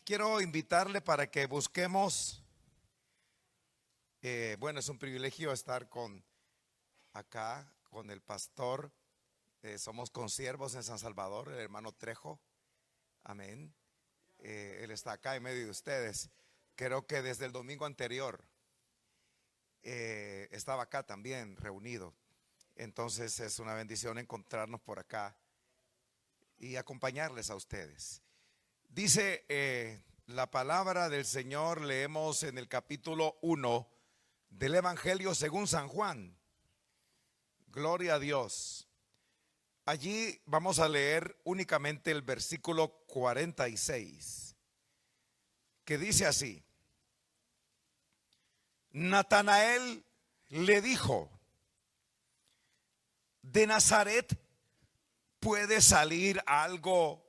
Quiero invitarle para que busquemos, bueno, es un privilegio estar acá con el pastor, somos consiervos en San Salvador, el hermano Trejo, amén. Él está acá en medio de ustedes. Creo que desde el domingo anterior estaba acá también reunido. Entonces es una bendición encontrarnos por acá y acompañarles a ustedes. Dice la palabra del Señor, leemos en el capítulo 1 del Evangelio según San Juan. Gloria a Dios. Allí vamos a leer únicamente el versículo 46, que dice así: Natanael le dijo: ¿de Nazaret puede salir algo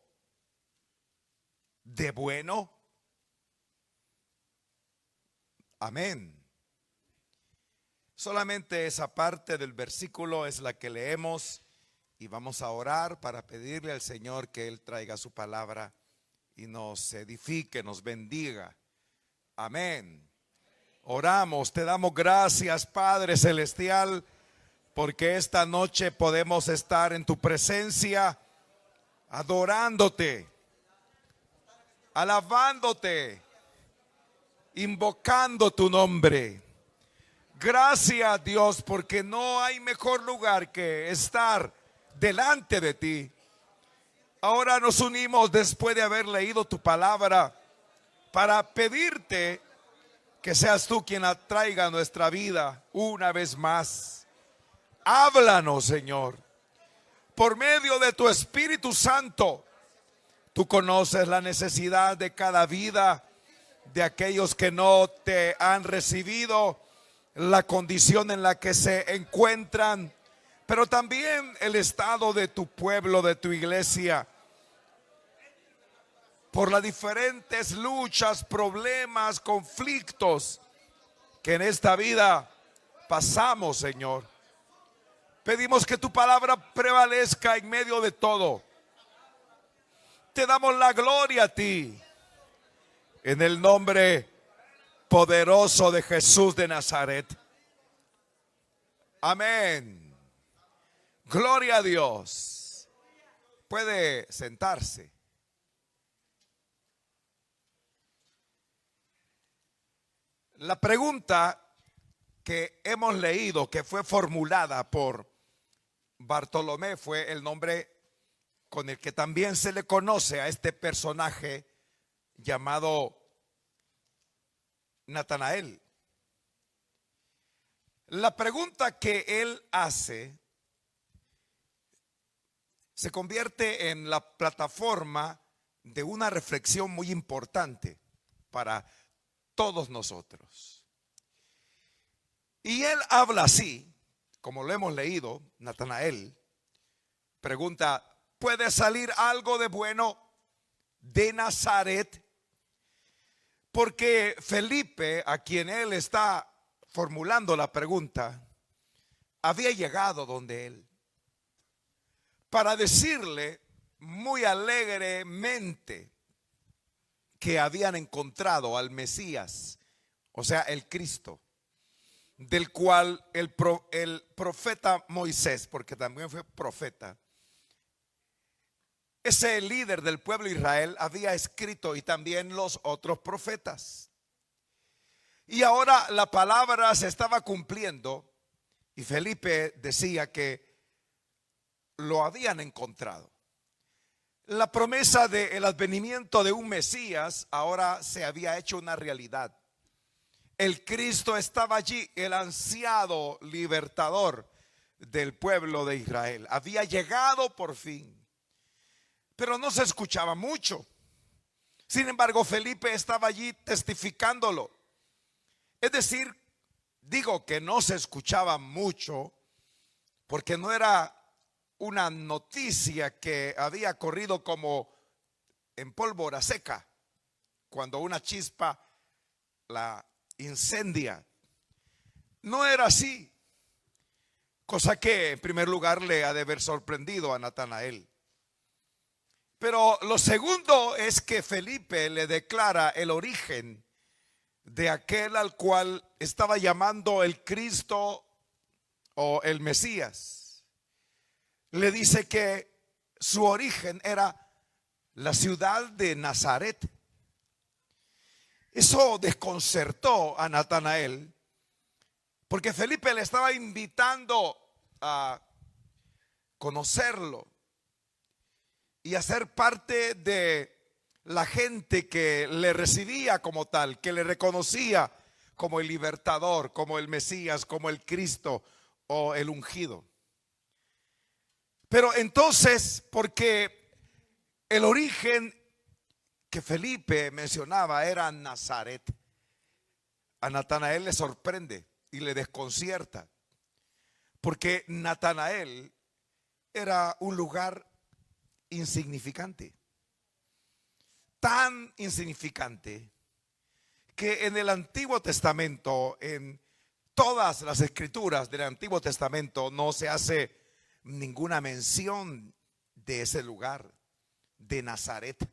de bueno? Amén. Solamente esa parte del versículo es la que leemos y vamos a orar para pedirle al Señor que Él traiga su palabra y nos edifique, nos bendiga. Amén. Oramos, te damos gracias, Padre Celestial, porque esta noche podemos estar en tu presencia, adorándote, alabándote, invocando tu nombre. Gracias, Dios, porque no hay mejor lugar que estar delante de ti. Ahora nos unimos después de haber leído tu palabra para pedirte que seas tú quien atraiga a nuestra vida una vez más. Háblanos, Señor, por medio de tu Espíritu Santo. Tú conoces la necesidad de cada vida, de aquellos que no te han recibido, la condición en la que se encuentran, pero también el estado de tu pueblo, de tu iglesia, por las diferentes luchas, problemas, conflictos que en esta vida pasamos, Señor. Pedimos que tu palabra prevalezca en medio de todo. Te damos la gloria a ti, en el nombre poderoso de Jesús de Nazaret. Amén. Gloria a Dios. Puede sentarse. La pregunta que hemos leído, que fue formulada por Bartolomé, fue el nombre con el que también se le conoce a este personaje llamado Natanael. La pregunta que él hace se convierte en la plataforma de una reflexión muy importante para todos nosotros. Y él habla así, como lo hemos leído. Natanael pregunta: ¿puede salir algo de bueno de Nazaret? Porque Felipe, a quien él está formulando la pregunta, había llegado donde él para decirle muy alegremente que habían encontrado al Mesías, o sea, el Cristo, del cual el profeta Moisés, porque también fue profeta, ese líder del pueblo de Israel, había escrito, y también los otros profetas. Y ahora la palabra se estaba cumpliendo y Felipe decía que lo habían encontrado. La promesa del advenimiento de un Mesías ahora se había hecho una realidad. El Cristo estaba allí, el ansiado libertador del pueblo de Israel. Había llegado por fin, pero no se escuchaba mucho. Sin embargo, Felipe estaba allí testificándolo. Es decir, digo que no se escuchaba mucho porque no era una noticia que había corrido como en pólvora seca, cuando una chispa la incendia. No era así, cosa que en primer lugar le ha de haber sorprendido a Natanael. Pero lo segundo es que Felipe le declara el origen de aquel al cual estaba llamando el Cristo o el Mesías. Le dice que su origen era la ciudad de Nazaret. Eso desconcertó a Natanael, porque Felipe le estaba invitando a conocerlo y a ser parte de la gente que le recibía como tal, que le reconocía como el libertador, como el Mesías, como el Cristo o el ungido. Pero entonces, porque el origen que Felipe mencionaba era Nazaret, a Natanael le sorprende y le desconcierta, porque Natanael era un lugar insignificante, tan insignificante que en el Antiguo Testamento, en todas las escrituras del Antiguo Testamento, no se hace ninguna mención de ese lugar, de Nazaret.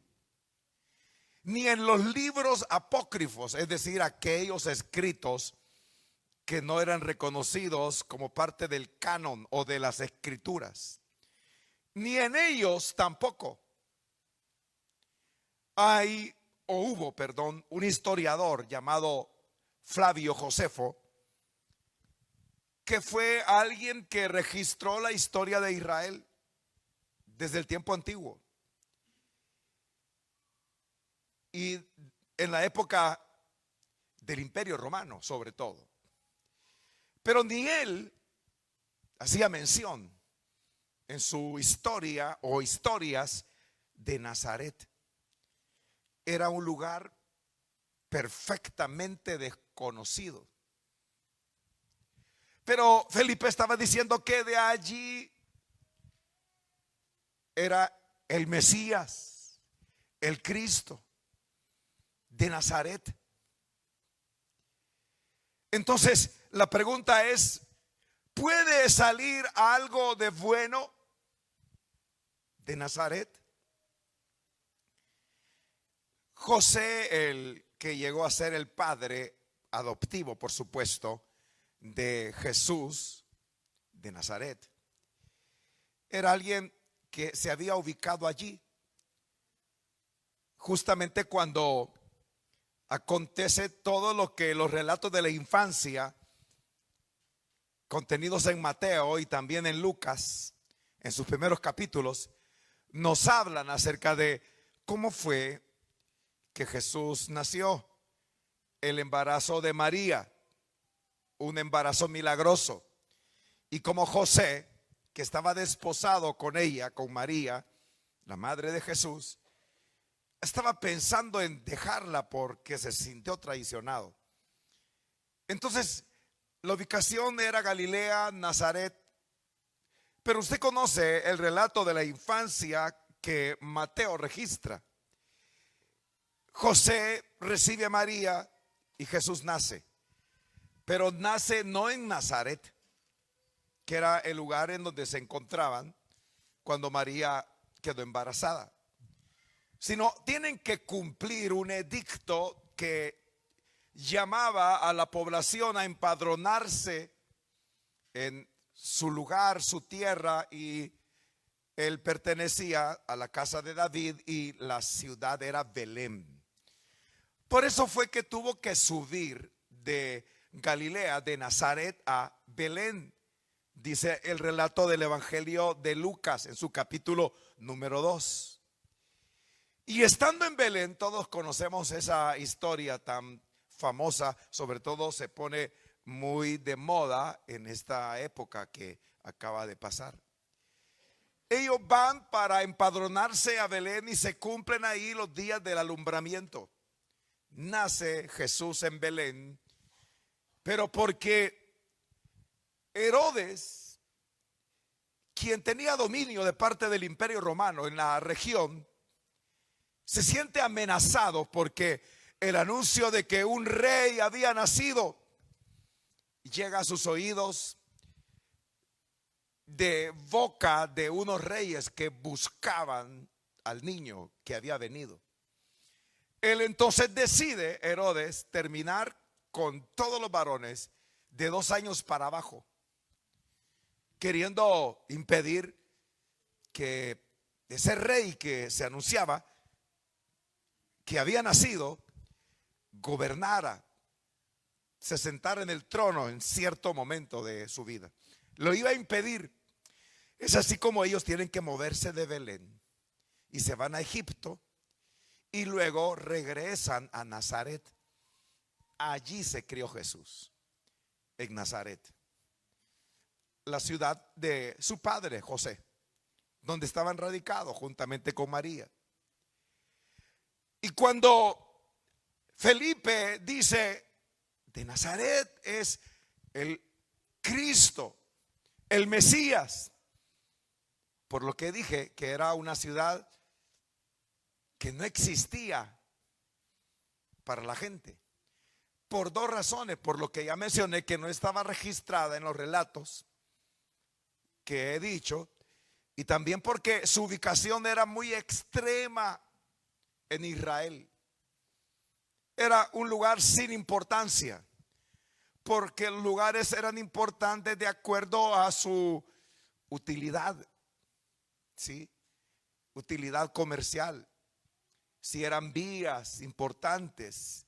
Ni en los libros apócrifos, es decir, aquellos escritos que no eran reconocidos como parte del canon o de las escrituras, ni en ellos tampoco hay o hubo, perdón, un historiador llamado Flavio Josefo, que fue alguien que registró la historia de Israel desde el tiempo antiguo y en la época del Imperio Romano sobre todo. Pero ni él hacía mención en su historia o historias de Nazaret. Era un lugar perfectamente desconocido. Pero Felipe estaba diciendo que de allí era el Mesías, el Cristo de Nazaret. Entonces la pregunta es, ¿puede salir algo de bueno de Nazaret? José, el que llegó a ser el padre adoptivo, por supuesto, de Jesús de Nazaret, era alguien que se había ubicado allí justamente cuando acontece todo lo que los relatos de la infancia contenidos en Mateo y también en Lucas, en sus primeros capítulos, nos hablan acerca de cómo fue que Jesús nació, el embarazo de María, un embarazo milagroso, y como José, que estaba desposado con ella, con María, la madre de Jesús, estaba pensando en dejarla porque se sintió traicionado. Entonces, la ubicación era Galilea, Nazaret, pero usted conoce el relato de la infancia que Mateo registra. José recibe a María y Jesús nace, pero nace no en Nazaret, que era el lugar en donde se encontraban cuando María quedó embarazada, sino tienen que cumplir un edicto que llamaba a la población a empadronarse en su lugar, su tierra, y él pertenecía a la casa de David y la ciudad era Belén. Por eso fue que tuvo que subir de Galilea, de Nazaret a Belén, dice el relato del Evangelio de Lucas en su capítulo número 2. Y estando en Belén, todos conocemos esa historia tan famosa, sobre todo se pone muy de moda en esta época que acaba de pasar. Ellos van para empadronarse a Belén y se cumplen ahí los días del alumbramiento. Nace Jesús en Belén, pero porque Herodes, quien tenía dominio de parte del Imperio Romano en la región, se siente amenazado porque el anuncio de que un rey había nacido llega a sus oídos de boca de unos reyes que buscaban al niño que había venido. Él entonces decide, Herodes, terminar con todos los varones de 2 años para abajo, queriendo impedir que ese rey que se anunciaba que había nacido gobernara, se sentara en el trono en cierto momento de su vida. Lo iba a impedir. Es así como ellos tienen que moverse de Belén y se van a Egipto y luego regresan a Nazaret. Allí se crió Jesús, en Nazaret, la ciudad de su padre José, donde estaban radicados juntamente con María. Y cuando Felipe dice, de Nazaret es el Cristo, el Mesías, por lo que dije que era una ciudad que no existía para la gente, por 2 razones, por lo que ya mencioné, que no estaba registrada en los relatos que he dicho, y también porque su ubicación era muy extrema en Israel. Era un lugar sin importancia, porque los lugares eran importantes de acuerdo a su utilidad, ¿sí? Utilidad comercial, si eran vías importantes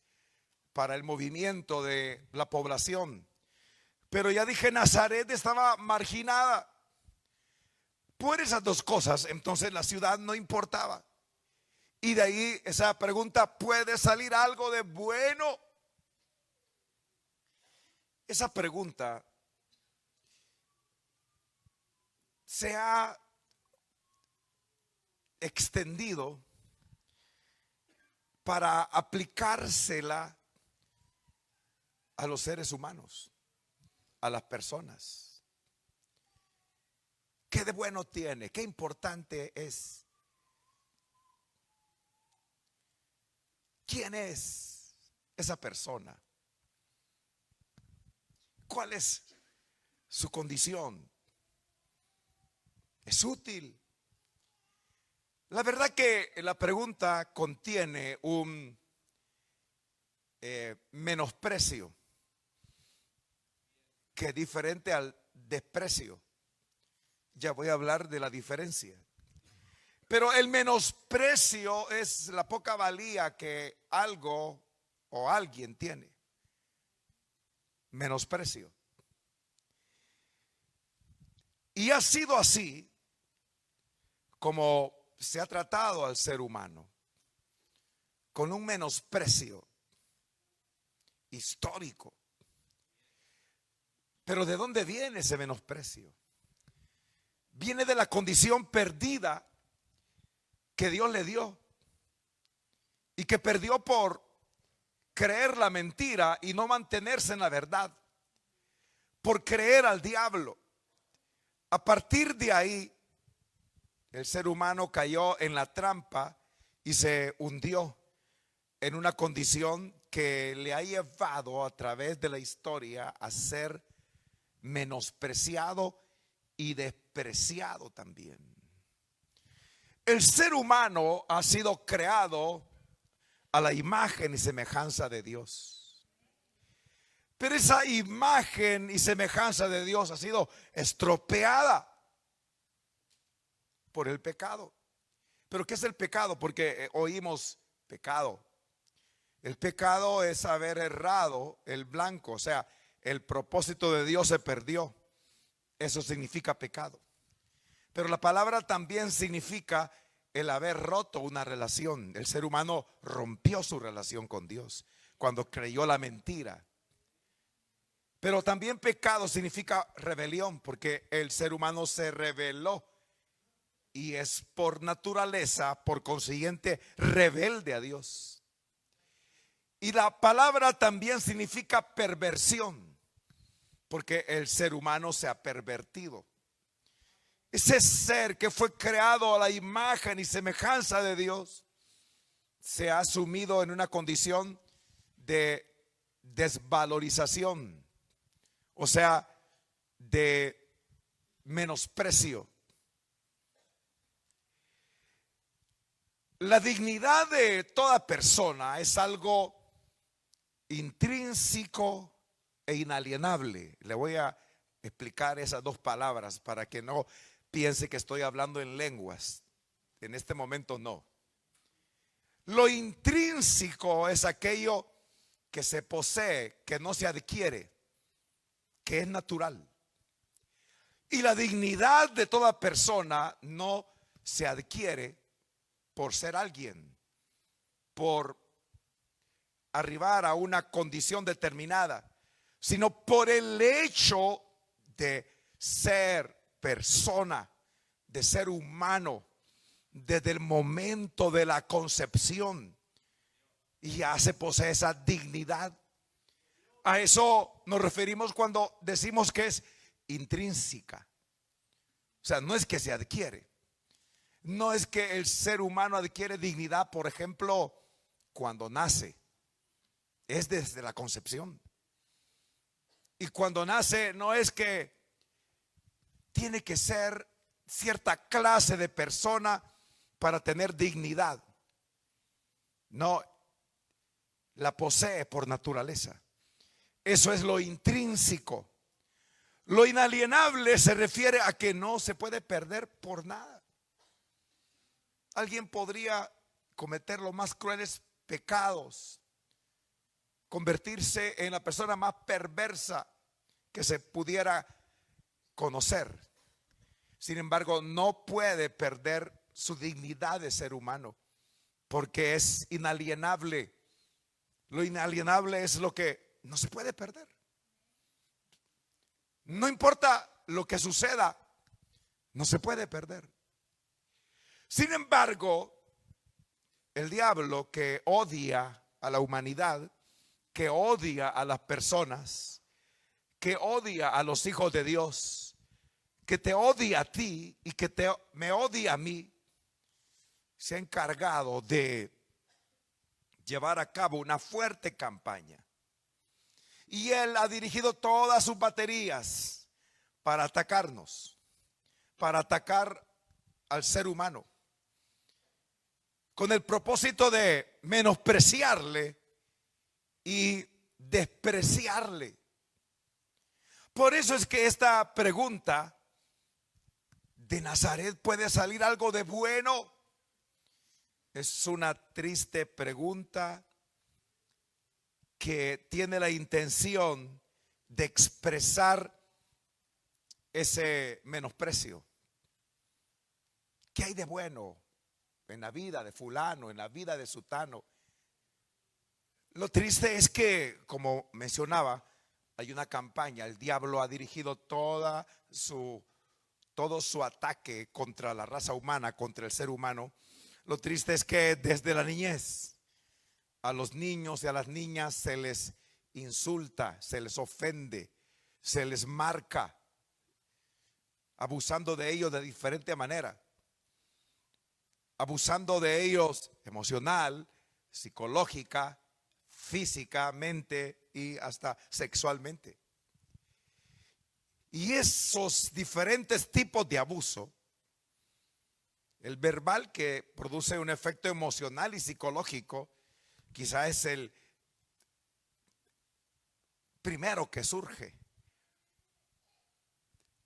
para el movimiento de la población. Pero ya dije, Nazaret estaba marginada. Por esas 2 cosas, entonces la ciudad no importaba. Y de ahí esa pregunta, ¿puede salir algo de bueno? Esa pregunta se ha extendido para aplicársela a los seres humanos, a las personas. ¿Qué de bueno tiene? ¿Qué importante es? ¿Quién es esa persona? ¿Cuál es su condición? ¿Es útil? La verdad que la pregunta contiene un menosprecio que es diferente al desprecio. Ya voy a hablar de la diferencia. Pero el menosprecio es la poca valía que algo o alguien tiene. Menosprecio. Y ha sido así como se ha tratado al ser humano, con un menosprecio histórico. Pero ¿de dónde viene ese menosprecio? Viene de la condición perdida que Dios le dio y que perdió por creer la mentira y no mantenerse en la verdad, por creer al diablo. A partir de ahí, el ser humano cayó en la trampa y se hundió en una condición que le ha llevado a través de la historia a ser menospreciado y despreciado también. El ser humano ha sido creado a la imagen y semejanza de Dios. Pero esa imagen y semejanza de Dios ha sido estropeada por el pecado. ¿Pero qué es el pecado? Porque oímos pecado. El pecado es haber errado el blanco, o sea, el propósito de Dios se perdió. Eso significa pecado. Pero la palabra también significa el haber roto una relación. El ser humano rompió su relación con Dios cuando creyó la mentira. Pero también pecado significa rebelión, porque el ser humano se rebeló y es por naturaleza, por consiguiente, rebelde a Dios. Y la palabra también significa perversión, porque el ser humano se ha pervertido. Ese ser que fue creado a la imagen y semejanza de Dios se ha sumido en una condición de desvalorización, o sea, de menosprecio. La dignidad de toda persona es algo intrínseco e inalienable. Le voy a explicar esas dos palabras para que no piense que estoy hablando en lenguas. En este momento no. Lo intrínseco es aquello que se posee, que no se adquiere, que es natural. Y la dignidad de toda persona no se adquiere por ser alguien, por arribar a una condición determinada, sino por el hecho de ser persona, de ser humano, desde el momento de la concepción. Y ya se posee esa dignidad. A eso nos referimos cuando decimos que es intrínseca. O sea, no es que se adquiere. No es que el ser humano adquiere dignidad, por ejemplo, cuando nace. Es desde la concepción. Y cuando nace no es que tiene que ser cierta clase de persona para tener dignidad. No, la posee por naturaleza. Eso es lo intrínseco. Lo inalienable se refiere a que no se puede perder por nada. Alguien podría cometer los más crueles pecados, convertirse en la persona más perversa que se pudiera conocer. Sin embargo, no puede perder su dignidad de ser humano, porque es inalienable. Lo inalienable es lo que no se puede perder. No importa lo que suceda, no se puede perder. Sin embargo, el diablo, que odia a la humanidad, que odia a las personas, que odia a los hijos de Dios, que te odia a ti y que me odia a mí, se ha encargado de llevar a cabo una fuerte campaña. Y él ha dirigido todas sus baterías para atacarnos, para atacar al ser humano, con el propósito de menospreciarle y despreciarle. Por eso es que esta pregunta: ¿de Nazaret puede salir algo de bueno? Es una triste pregunta que tiene la intención de expresar ese menosprecio. ¿Qué hay de bueno en la vida de fulano, en la vida de sutano? Lo triste es que, como mencionaba, hay una campaña. El diablo ha dirigido todo su ataque contra la raza humana, contra el ser humano. Lo triste es que desde la niñez a los niños y a las niñas se les insulta, se les ofende, se les marca, abusando de ellos de diferente manera, abusando de ellos emocional, psicológica, físicamente y hasta sexualmente. Y esos diferentes tipos de abuso, el verbal, que produce un efecto emocional y psicológico, quizá es el primero que surge.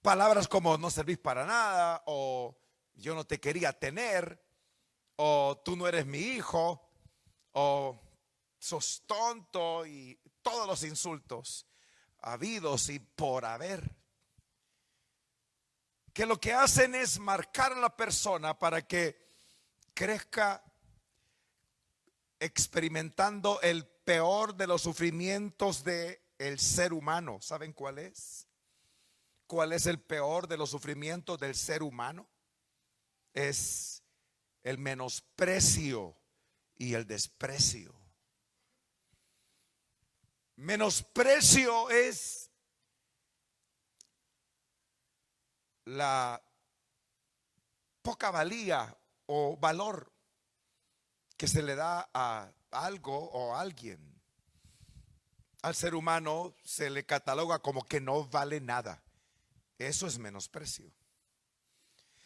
Palabras como no servís para nada, o yo no te quería tener, o tú no eres mi hijo, o sos tonto, y todos los insultos habidos y por haber, que lo que hacen es marcar a la persona para que crezca experimentando el peor de los sufrimientos del ser humano. ¿Saben cuál es? ¿Cuál es el peor de los sufrimientos del ser humano? Es el menosprecio y el desprecio. Menosprecio es la poca valía o valor que se le da a algo o a alguien. Al ser humano se le cataloga como que no vale nada. Eso es menosprecio.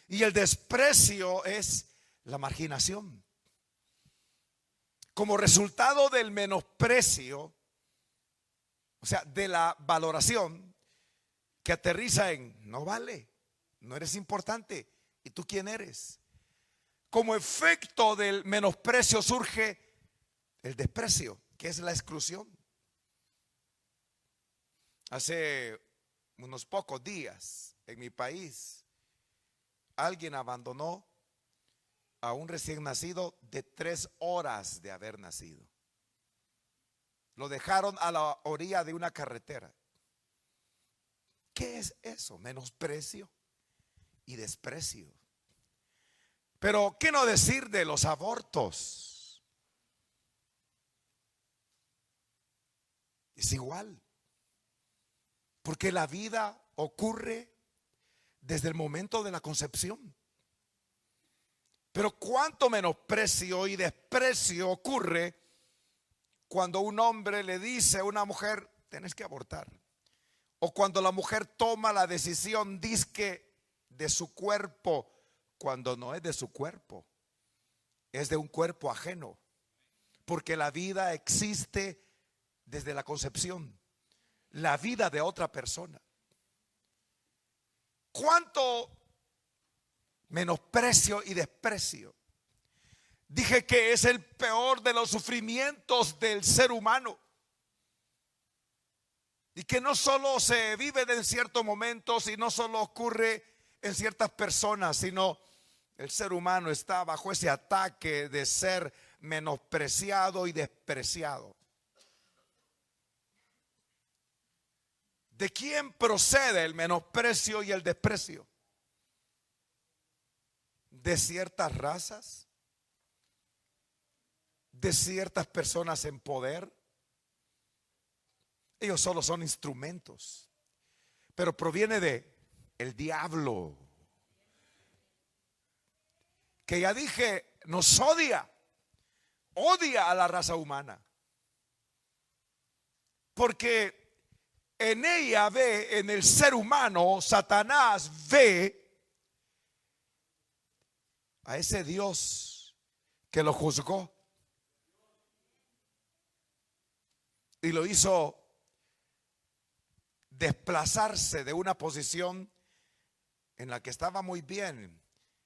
Y el desprecio es la marginación. como resultado del menosprecio, o sea, de la valoración que aterriza en no vale, no eres importante. ¿Y tú quién eres? Como efecto del menosprecio surge el desprecio, que es la exclusión. Hace unos pocos días en mi país, alguien abandonó a un recién nacido de 3 horas de haber nacido. Lo dejaron a la orilla de una carretera. ¿Qué es eso? Menosprecio y desprecio. Pero ¿qué no decir de los abortos? Es igual. Porque la vida ocurre desde el momento de la concepción. Pero cuánto menosprecio y desprecio ocurre cuando un hombre le dice a una mujer, tienes que abortar. O cuando la mujer toma la decisión, dizque de su cuerpo, cuando no es de su cuerpo, es de un cuerpo ajeno. Porque la vida existe desde la concepción, la vida de otra persona. ¿Cuánto menosprecio y desprecio? Dije que es el peor de los sufrimientos del ser humano. Y que no solo se vive en ciertos momentos y no solo ocurre en ciertas personas, sino el ser humano está bajo ese ataque de ser menospreciado y despreciado. ¿De quién procede el menosprecio y el desprecio? ¿De ciertas razas? ¿De ciertas personas en poder? Ellos solo son instrumentos, pero proviene de el diablo, que ya dije, nos odia a la raza humana, porque en ella ve, en el ser humano, Satanás ve a ese Dios que lo juzgó y lo hizo desplazarse de una posición en la que estaba muy bien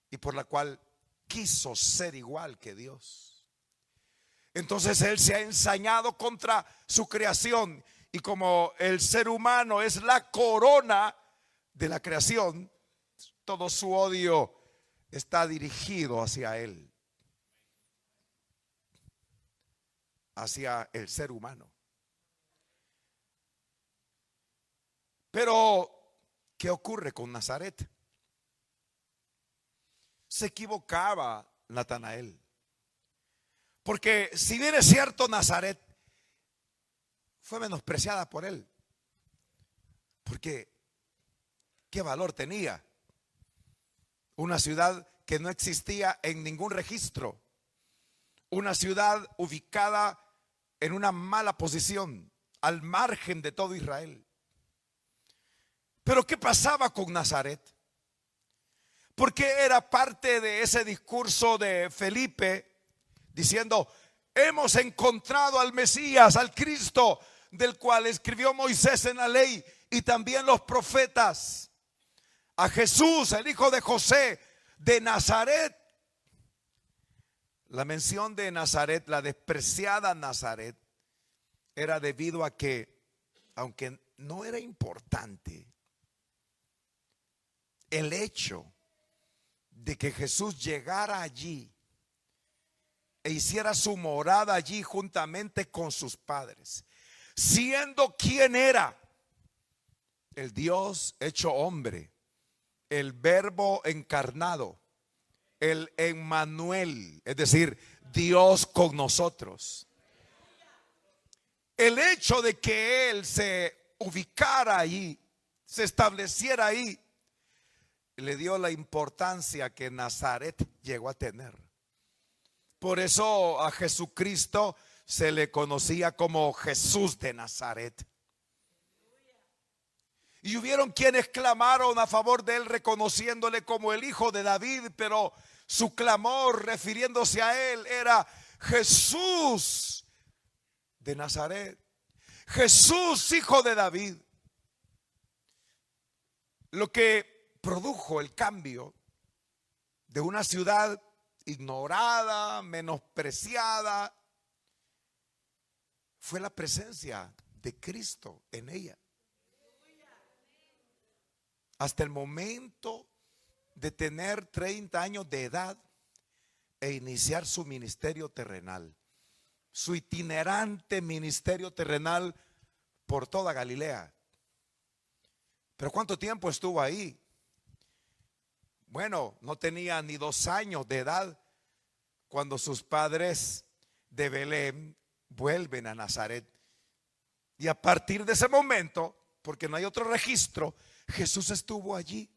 y por la cual quiso ser igual que Dios. Entonces él se ha ensañado contra su creación, y como el ser humano es la corona de la creación, todo su odio está dirigido hacia él, hacia el ser humano. Pero ¿qué ocurre con Nazaret? Se equivocaba Natanael, porque si bien es cierto, Nazaret fue menospreciada por él, porque ¿qué valor tenía? Una ciudad que no existía en ningún registro, una ciudad ubicada en una mala posición, al margen de todo Israel. Pero ¿qué pasaba con Nazaret? Porque era parte de ese discurso de Felipe diciendo, hemos encontrado al Mesías, al Cristo, del cual escribió Moisés en la ley y también los profetas, a Jesús, el hijo de José, de Nazaret. La mención de Nazaret, la despreciada Nazaret, era debido a que, aunque no era importante, el hecho de que Jesús llegara allí e hiciera su morada allí juntamente con sus padres, siendo quien era, el Dios hecho hombre, el Verbo encarnado, el Emmanuel, es decir, Dios con nosotros. El hecho de que Él se ubicara ahí, se estableciera ahí, le dio la importancia que Nazaret llegó a tener. Por eso a Jesucristo se le conocía como Jesús de Nazaret. Y hubieron quienes clamaron a favor de él, reconociéndole como el hijo de David, pero su clamor refiriéndose a él era: Jesús de Nazaret, Jesús hijo de David. Lo que produjo el cambio de una ciudad ignorada, menospreciada, fue la presencia de Cristo en ella. Hasta el momento de tener 30 años de edad e iniciar su ministerio terrenal, su itinerante ministerio terrenal por toda Galilea. Pero ¿cuánto tiempo estuvo ahí? Bueno, no tenía ni 2 años de edad cuando sus padres de Belén vuelven a Nazaret. Y a partir de ese momento, porque no hay otro registro, Jesús estuvo allí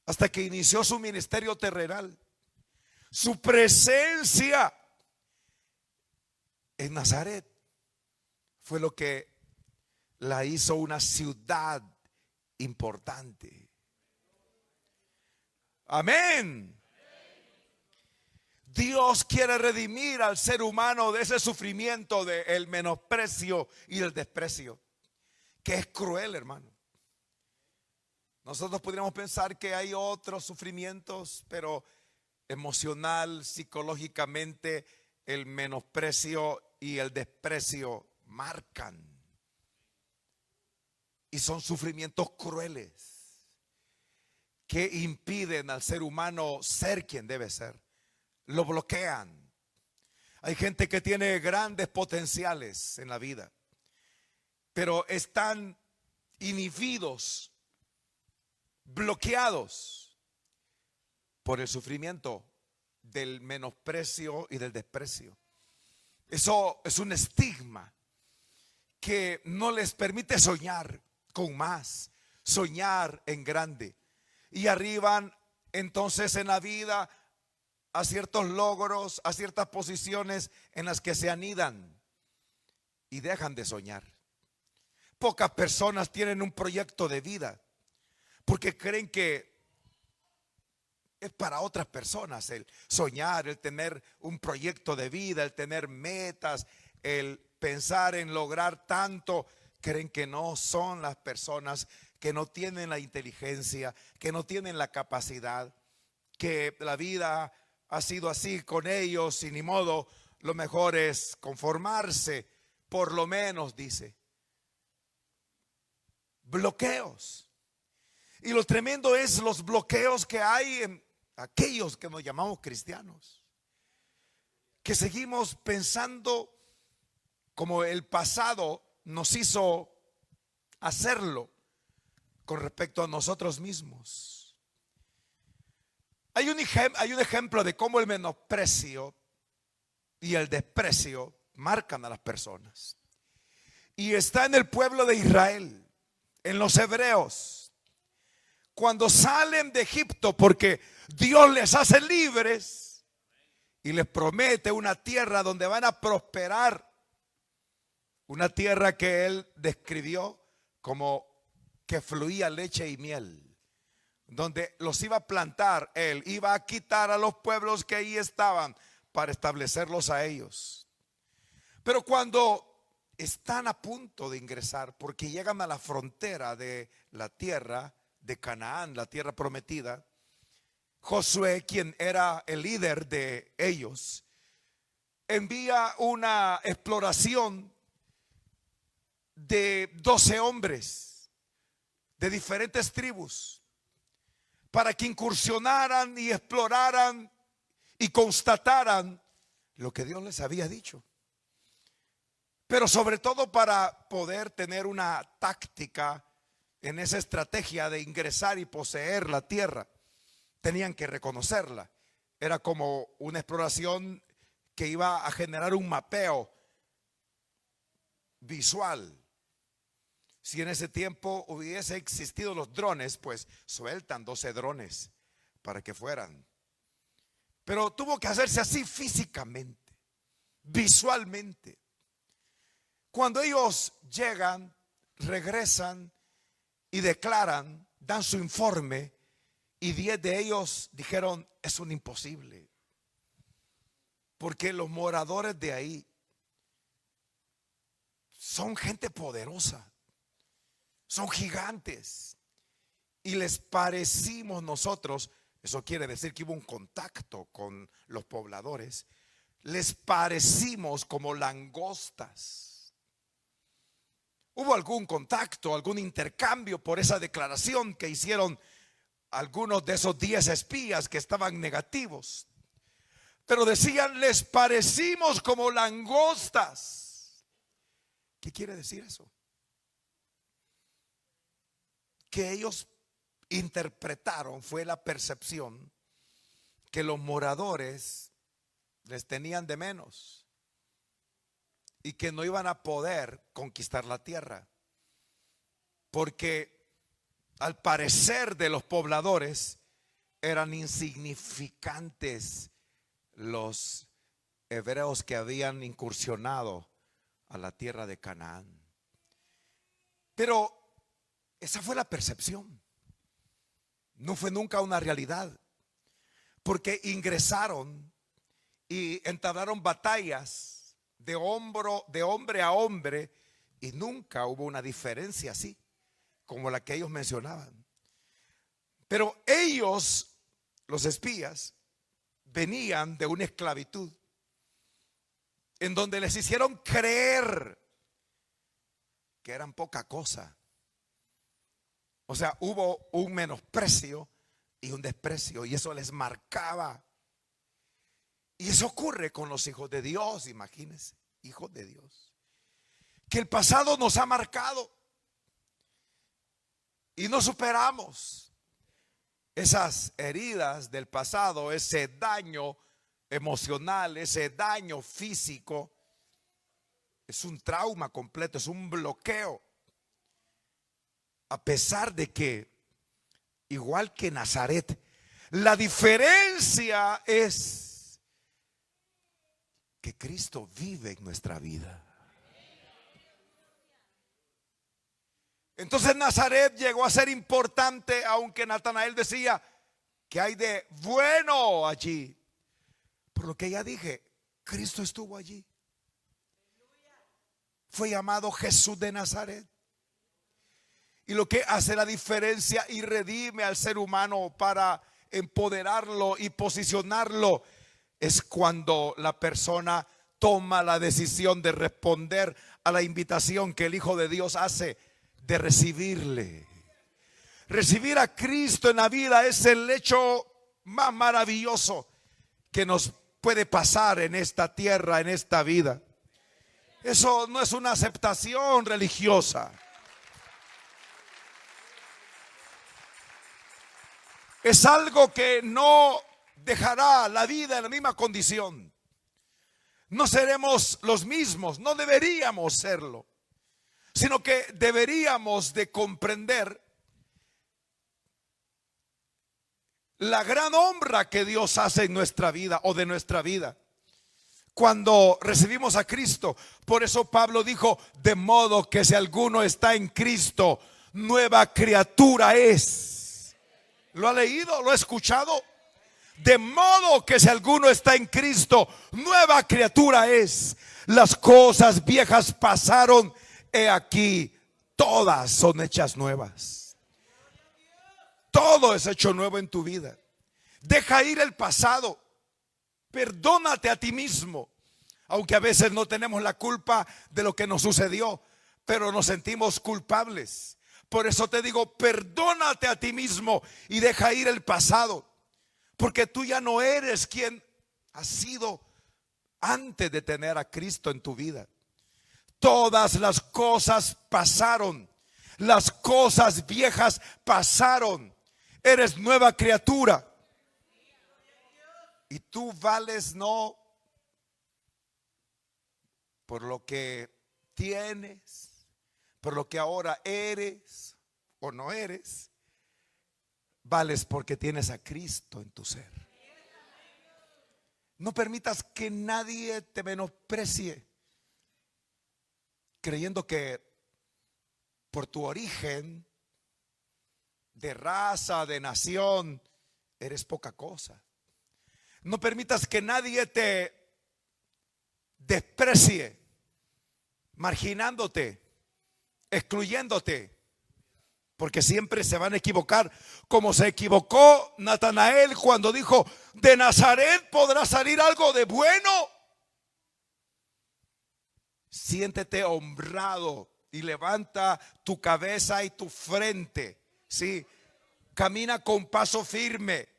hasta que inició su ministerio terrenal. Su presencia en Nazaret fue lo que la hizo una ciudad importante. Amén. Dios quiere redimir al ser humano de ese sufrimiento del menosprecio y del desprecio, que es cruel, hermano. Nosotros podríamos pensar que hay otros sufrimientos, pero emocional, psicológicamente, el menosprecio y el desprecio marcan. Y son sufrimientos crueles que impiden al ser humano ser quien debe ser. Lo bloquean. Hay gente que tiene grandes potenciales en la vida, pero están inhibidos, bloqueados por el sufrimiento del menosprecio y del desprecio. Eso es un estigma que no les permite soñar con más, soñar en grande, y arriban entonces en la vida a ciertos logros, a ciertas posiciones en las que se anidan y dejan de soñar. Pocas personas tienen un proyecto de vida porque creen que es para otras personas el soñar, el tener un proyecto de vida, el tener metas, el pensar en lograr tanto. Creen que no son las personas, que no tienen la inteligencia, que no tienen la capacidad, que la vida ha sido así con ellos y ni modo, lo mejor es conformarse, por lo menos, dice. Bloqueos. Y lo tremendo es los bloqueos que hay en aquellos que nos llamamos cristianos, que seguimos pensando como el pasado nos hizo hacerlo con respecto a nosotros mismos. Hay un ejemplo de cómo el menosprecio y el desprecio marcan a las personas. Y está en el pueblo de Israel, en los hebreos, cuando salen de Egipto, porque Dios les hace libres y les promete una tierra donde van a prosperar. Una tierra que él describió como que fluía leche y miel, donde los iba a plantar. Él iba a quitar a los pueblos que ahí estaban para establecerlos a ellos. Pero cuando están a punto de ingresar, porque llegan a la frontera de la tierra de Canaán, la tierra prometida, Josué, quien era el líder de ellos, envía una exploración de 12 hombres de diferentes tribus para que incursionaran y exploraran y constataran lo que Dios les había dicho. Pero sobre todo para poder tener una táctica en esa estrategia de ingresar y poseer la tierra, tenían que reconocerla. Era como una exploración que iba a generar un mapeo visual. Si en ese tiempo hubiese existido los drones, pues sueltan 12 drones para que fueran. Pero tuvo que hacerse así físicamente, visualmente. Cuando ellos llegan, regresan y declaran, dan su informe, y 10 de ellos dijeron: es un imposible. Porque los moradores de ahí son gente poderosa, son gigantes. Y les parecimos nosotros, eso quiere decir que hubo un contacto con los pobladores, les parecimos como langostas. Hubo algún contacto, algún intercambio por esa declaración que hicieron algunos de esos 10 espías que estaban negativos. Pero decían, les parecimos como langostas. ¿Qué quiere decir eso? Que ellos interpretaron, fue la percepción, que los moradores les tenían de menos y que no iban a poder conquistar la tierra, porque al parecer de los pobladores eran insignificantes los hebreos que habían incursionado a la tierra de Canaán. Pero esa fue la percepción, no fue nunca una realidad, porque ingresaron y entablaron batallas de hombre a hombre, y nunca hubo una diferencia así como la que ellos mencionaban. Pero ellos, los espías, venían de una esclavitud en donde les hicieron creer que eran poca cosa. O sea, hubo un menosprecio y un desprecio, y eso les marcaba. Y eso ocurre con los hijos de Dios, imagínense, hijos de Dios, que el pasado nos ha marcado y no superamos esas heridas del pasado, ese daño emocional, ese daño físico. Es un trauma completo, es un bloqueo. A pesar de que, igual que Nazaret, la diferencia es que Cristo vive en nuestra vida. Entonces Nazaret llegó a ser importante, aunque Natanael decía que hay de bueno allí. Por lo que ya dije, Cristo estuvo allí. Fue llamado Jesús de Nazaret. Y lo que hace la diferencia y redime al ser humano para empoderarlo y posicionarlo es cuando la persona toma la decisión de responder a la invitación que el Hijo de Dios hace de recibirle. Recibir a Cristo en la vida es el hecho más maravilloso que nos puede pasar en esta tierra, en esta vida. Eso no es una aceptación religiosa. Es algo que no dejará la vida en la misma condición. No seremos los mismos, no deberíamos serlo, sino que deberíamos de comprender la gran honra que Dios hace en nuestra vida o de nuestra vida cuando recibimos a Cristo. Por eso Pablo dijo, de modo que si alguno está en Cristo, nueva criatura es. ¿Lo ha leído? ¿Lo ha escuchado? De modo que si alguno está en Cristo, nueva criatura es. Las cosas viejas pasaron, he aquí, todas son hechas nuevas. Todo es hecho nuevo en tu vida. Deja ir el pasado. Perdónate a ti mismo. Aunque a veces no tenemos la culpa de lo que nos sucedió, pero nos sentimos culpables. Por eso te digo, perdónate a ti mismo y deja ir el pasado. Porque tú ya no eres quien has sido antes de tener a Cristo en tu vida. Todas las cosas pasaron. Las cosas viejas pasaron. Eres nueva criatura. Y tú vales no por lo que tienes, por lo que ahora eres o no eres. Vales porque tienes a Cristo en tu ser. No permitas que nadie te menosprecie creyendo que por tu origen de raza, de nación, eres poca cosa. No permitas que nadie te desprecie, marginándote, excluyéndote, porque siempre se van a equivocar, como se equivocó Natanael cuando dijo: de Nazaret podrá salir algo de bueno. Siéntete honrado y levanta tu cabeza y tu frente, ¿sí? Camina con paso firme,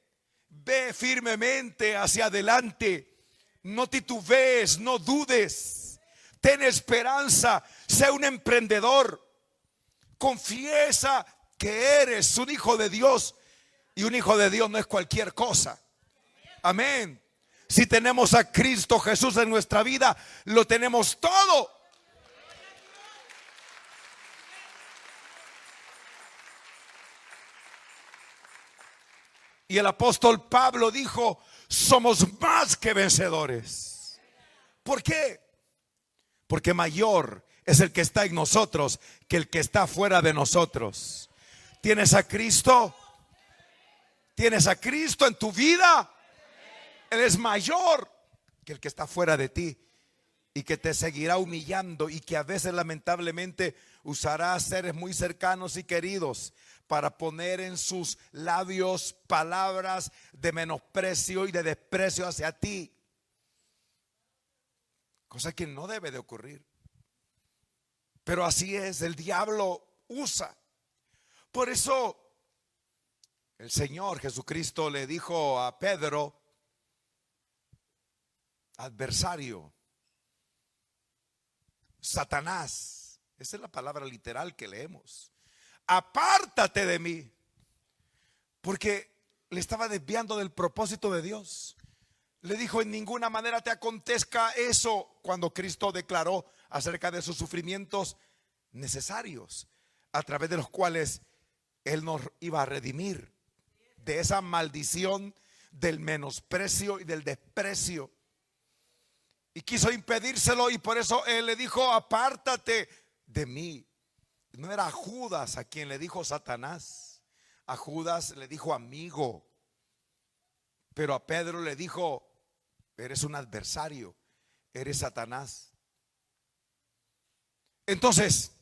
ve firmemente hacia adelante, no titubees, no dudes, ten esperanza, sé un emprendedor, confiesa que eres un hijo de Dios, y un hijo de Dios no es cualquier cosa. Amén. Si tenemos a Cristo Jesús en nuestra vida, lo tenemos todo. Y el apóstol Pablo dijo: somos más que vencedores. ¿Por qué? Porque mayor es el que está en nosotros que el que está fuera de nosotros. ¿Tienes a Cristo? ¿Tienes a Cristo en tu vida? Él es mayor que el que está fuera de ti, y que te seguirá humillando, y que a veces lamentablemente usará a seres muy cercanos y queridos para poner en sus labios palabras de menosprecio y de desprecio hacia ti, cosa que no debe de ocurrir. Pero así es, el diablo usa. Por eso el Señor Jesucristo le dijo a Pedro: adversario, Satanás. Esa es la palabra literal que leemos. Apártate de mí. Porque le estaba desviando del propósito de Dios. Le dijo: en ninguna manera te acontezca eso, cuando Cristo declaró acerca de sus sufrimientos necesarios, a través de los cuales Él nos iba a redimir de esa maldición del menosprecio y del desprecio. Y quiso impedírselo, y por eso Él le dijo: apártate de mí. No era a Judas a quien le dijo Satanás. A Judas le dijo amigo. Pero a Pedro le dijo: eres un adversario, eres Satanás. Entonces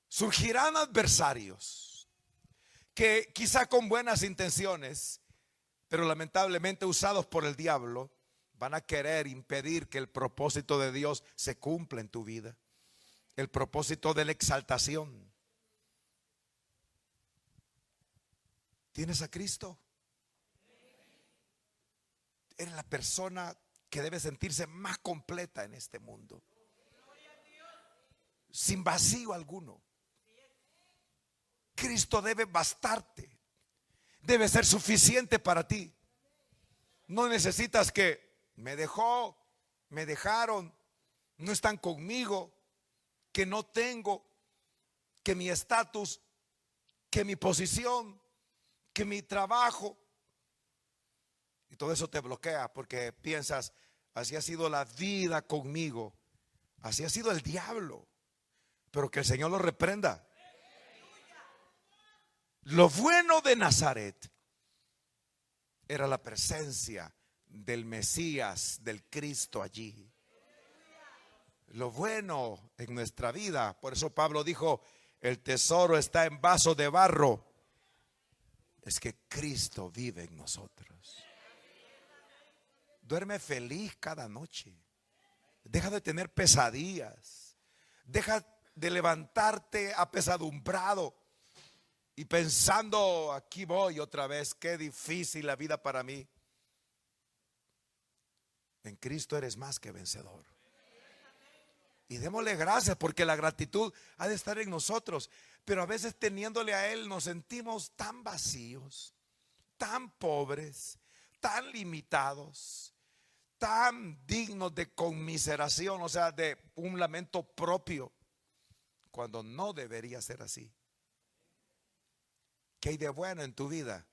surgirán adversarios que quizá con buenas intenciones, pero lamentablemente usados por el diablo, van a querer impedir que el propósito de Dios se cumpla en tu vida. El propósito de la exaltación. ¿Tienes a Cristo? Eres la persona que debe sentirse más completa en este mundo, sin vacío alguno. Cristo debe bastarte, debe ser suficiente para ti. No necesitas que me dejó, me dejaron, no están conmigo, que no tengo, que mi estatus, que mi posición, que mi trabajo. Y todo eso te bloquea, porque piensas: así ha sido la vida conmigo, así ha sido el diablo. Pero que el Señor lo reprenda. Lo bueno de Nazaret era la presencia del Mesías, del Cristo allí. Lo bueno en nuestra vida. Por eso Pablo dijo: el tesoro está en vaso de barro. Es que Cristo vive en nosotros. Duerme feliz cada noche. Deja de tener pesadillas. Deja de levantarte apesadumbrado y pensando: aquí voy otra vez, qué difícil la vida para mí. En Cristo eres más que vencedor. Y démosle gracias, porque la gratitud ha de estar en nosotros. Pero a veces, teniéndole a Él, nos sentimos tan vacíos, tan pobres, tan limitados, tan dignos de conmiseración, o sea, de un lamento propio, cuando no debería ser así. ¿Qué hay de bueno en tu vida?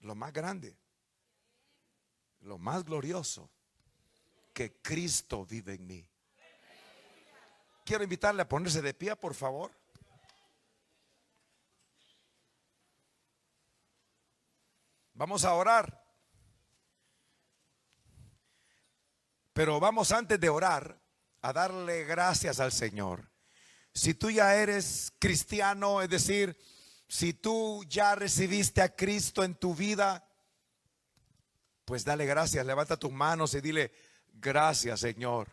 Lo más grande, lo más glorioso, que Cristo vive en mí. Quiero invitarle a ponerse de pie, por favor. Vamos a orar. Pero vamos antes de orar a darle gracias al Señor. Si tú ya eres cristiano, es decir, si tú ya recibiste a Cristo en tu vida, pues dale gracias, levanta tus manos y dile: gracias, Señor,